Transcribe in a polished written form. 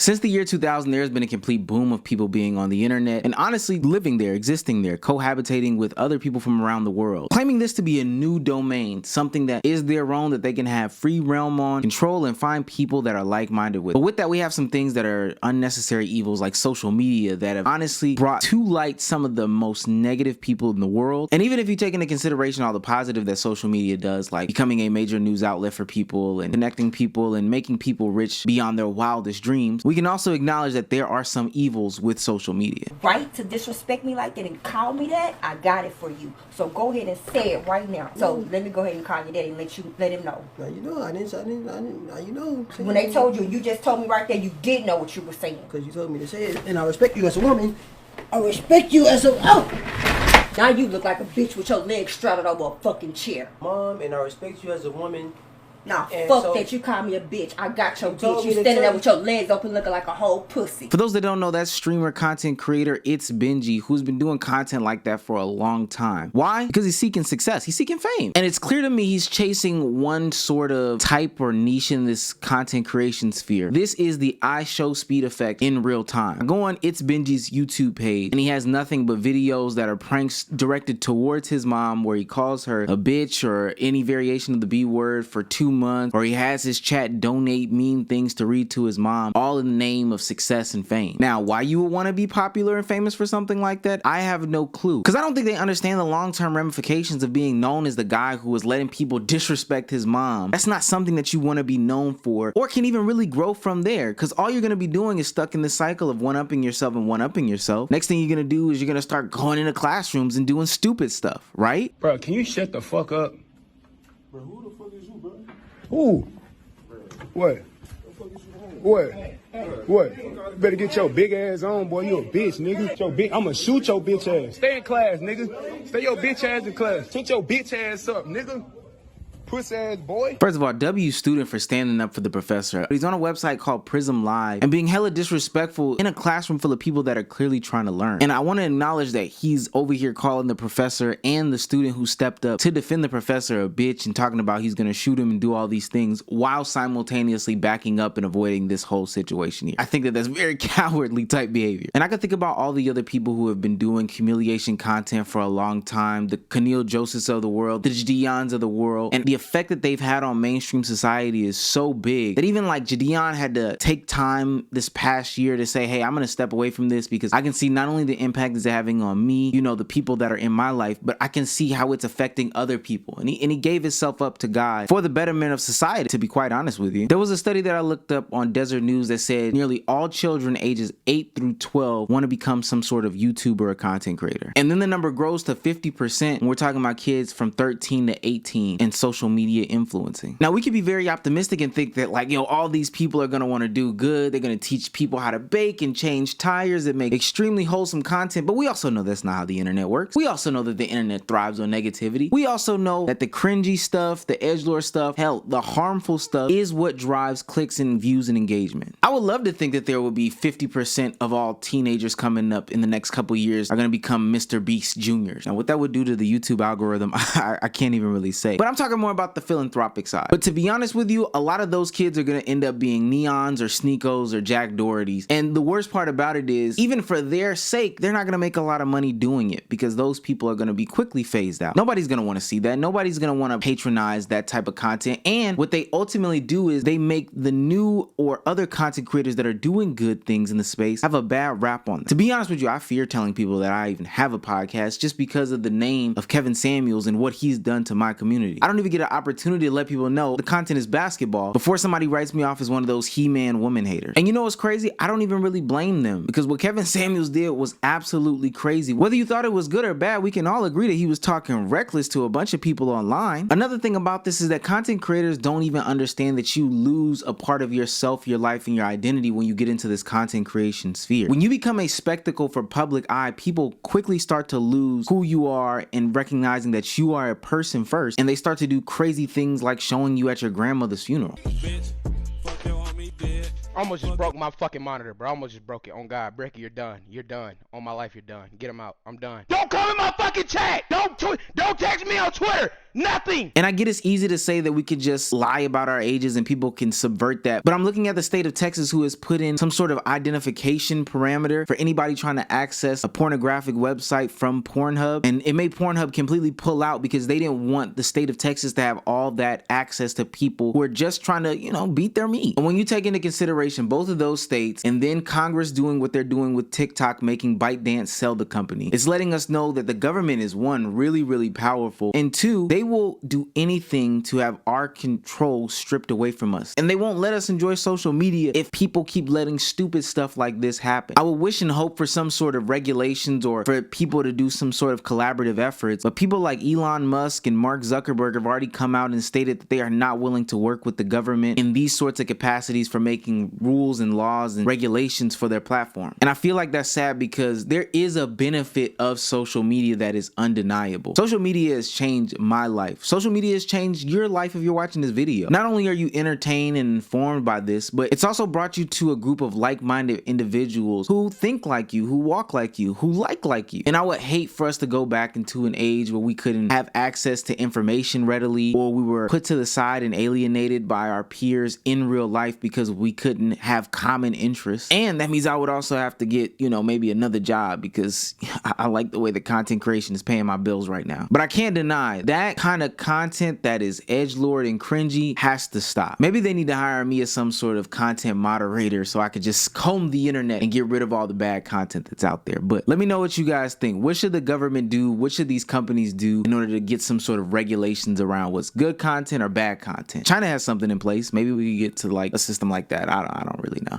Since the year 2000, there's been a complete boom of people being on the internet and honestly living there, existing there, cohabitating with other people from around the world, claiming this to be a new domain, something that is their own that they can have free realm on, control, and find people that are like-minded with. But with that, we have some things that are unnecessary evils like social media that have honestly brought to light some of the most negative people in the world. And even if you take into consideration all the positive that social media does, like becoming a major news outlet for people and connecting people and making people rich beyond their wildest dreams, we can also acknowledge that there are some evils with social media. Right to disrespect me like that and call me that, I got it for you. So go ahead and say it right now. So let me go ahead and call your daddy and let him know. Now you know, I didn't, you know. When they told you, you just told me right there you did know what you were saying. Because you told me to say it, and I respect you as a woman. I respect you as a, Now you look like a bitch with your legs straddled over a fucking chair. Mom, and I respect you as a woman. Nah, fuck so, that. You call me a bitch. I got your bitch. You standing there with your legs open looking like a whole pussy. For those that don't know, that's streamer content creator It's Benji, who's been doing content like that for a long time. Why? Because he's seeking success. He's seeking fame. And it's clear to me he's chasing one sort of type or niche in this content creation sphere. This is the I show speed effect in real time. I go on It's Benji's YouTube page and he has nothing but videos that are pranks directed towards his mom where he calls her a bitch or any variation of the B word for 2 months, or he has his chat donate mean things to read to his mom, all in the name of success and fame. Now, why you would want to be popular and famous for something like that, I have no clue. Because I don't think they understand the long-term ramifications of being known as the guy who was letting people disrespect his mom. That's not something that you want to be known for, or can even really grow from there. Because all you're going to be doing is stuck in this cycle of one-upping yourself and one-upping yourself. Next thing you're going to do is you're going to start going into classrooms and doing stupid stuff, right? Bro, can you shut the fuck up? Bro, who the fuck is you, bro? Who? What? What? Better get your big ass on, boy. You a bitch, nigga. Your big, I'ma shoot your bitch ass. Stay in class, nigga. Stay your bitch ass in class. Shut your bitch ass up, nigga. Puss ass boy. First of all, W student for standing up for the professor. He's on a website called Prism Live and being hella disrespectful in a classroom full of people that are clearly trying to learn. And I want to acknowledge that he's over here calling the professor and the student who stepped up to defend the professor a bitch and talking about he's gonna shoot him and do all these things while simultaneously backing up and avoiding this whole situation here. I think that that's very cowardly type behavior. And I can think about all the other people who have been doing humiliation content for a long time, the Keneal Josephs of the world, the Jadians of the world, and the effect that they've had on mainstream society is so big that even like Jadian had to take time this past year to say, hey, I'm gonna step away from this because I can see not only the impact it's having on me, you know, the people that are in my life, but I can see how it's affecting other people. And he gave himself up to God for the betterment of society, to be quite honest with you. There was a study that I looked up on Desert News that said nearly all children ages 8 through 12 want to become some sort of YouTuber or content creator. And then the number grows to 50% when we're talking about kids from 13 to 18 and social media influencing. Now, we could be very optimistic and think that, like, yo, all these people are going to want to do good. They're going to teach people how to bake and change tires and make extremely wholesome content. But we also know that's not how the internet works. We also know that the internet thrives on negativity. We also know that the cringy stuff, the edgelord stuff, hell, the harmful stuff is what drives clicks and views and engagement. I would love to think that there will be 50% of all teenagers coming up in the next couple years are going to become Mr. Beast Juniors. Now, what that would do to the YouTube algorithm, I can't even really say. But I'm talking more about the philanthropic side. But to be honest with you, a lot of those kids are going to end up being Neons or Sneakos or Jack Dohertys. And the worst part about it is, even for their sake, they're not going to make a lot of money doing it because those people are going to be quickly phased out. Nobody's going to want to see that. Nobody's going to want to patronize that type of content. And what they ultimately do is they make the new or other content creators that are doing good things in the space have a bad rap on them. To be honest with you, I fear telling people that I even have a podcast just because of the name of Kevin Samuels and what he's done to my community. I don't even get an opportunity to let people know the content is basketball before somebody writes me off as one of those He-Man woman haters. And you know what's crazy? I don't even really blame them because what Kevin Samuels did was absolutely crazy. Whether you thought it was good or bad, we can all agree that he was talking reckless to a bunch of people online. Another thing about this is that content creators don't even understand that you lose a part of yourself, your life, and your identity when you get into this content creation sphere. When you become a spectacle for public eye, people quickly start to lose who you are and recognizing that you are a person first, and they start to do crazy things like showing you at your grandmother's funeral. Bitch, fuck your homie dead. Almost just broke my fucking monitor, bro. Almost just broke it. On God, Brecky, you're done. You're done. On my life, you're done. Get him out. I'm done. Don't come in my fucking chat. Don't text me on Twitter. Nothing. And I get it's easy to say that we could just lie about our ages and people can subvert that. But I'm looking at the state of Texas, who has put in some sort of identification parameter for anybody trying to access a pornographic website from Pornhub. And it made Pornhub completely pull out because they didn't want the state of Texas to have all that access to people who are just trying to, you know, beat their meat. And when you take into consideration both of those states and then Congress doing what they're doing with TikTok, making ByteDance sell the company, it's letting us know that the government is, one, really, really powerful, and two, they will do anything to have our control stripped away from us. And they won't let us enjoy social media if people keep letting stupid stuff like this happen. I would wish and hope for some sort of regulations or for people to do some sort of collaborative efforts, but people like Elon Musk and Mark Zuckerberg have already come out and stated that they are not willing to work with the government in these sorts of capacities for making rules and laws and regulations for their platform. And I feel like that's sad because there is a benefit of social media that is undeniable. Social media has changed my life. Social media has changed your life if you're watching this video. Not only are you entertained and informed by this, but it's also brought you to a group of like-minded individuals who think like you, who walk like you, who like you. And I would hate for us to go back into an age where we couldn't have access to information readily, or we were put to the side and alienated by our peers in real life because we couldn't have common interests. And that means I would also have to get, you know, maybe another job because I like the way the content creation is paying my bills right now. But I can't deny that kind of content that is edgelord and cringy has to stop. Maybe they need to hire me as some sort of content moderator so I could just comb the internet and get rid of all the bad content that's out there. But let me know what you guys think. What should the government do? What should these companies do in order to get some sort of regulations around what's good content or bad content? China has something in place. Maybe we could get to like a system like that. I don't really know.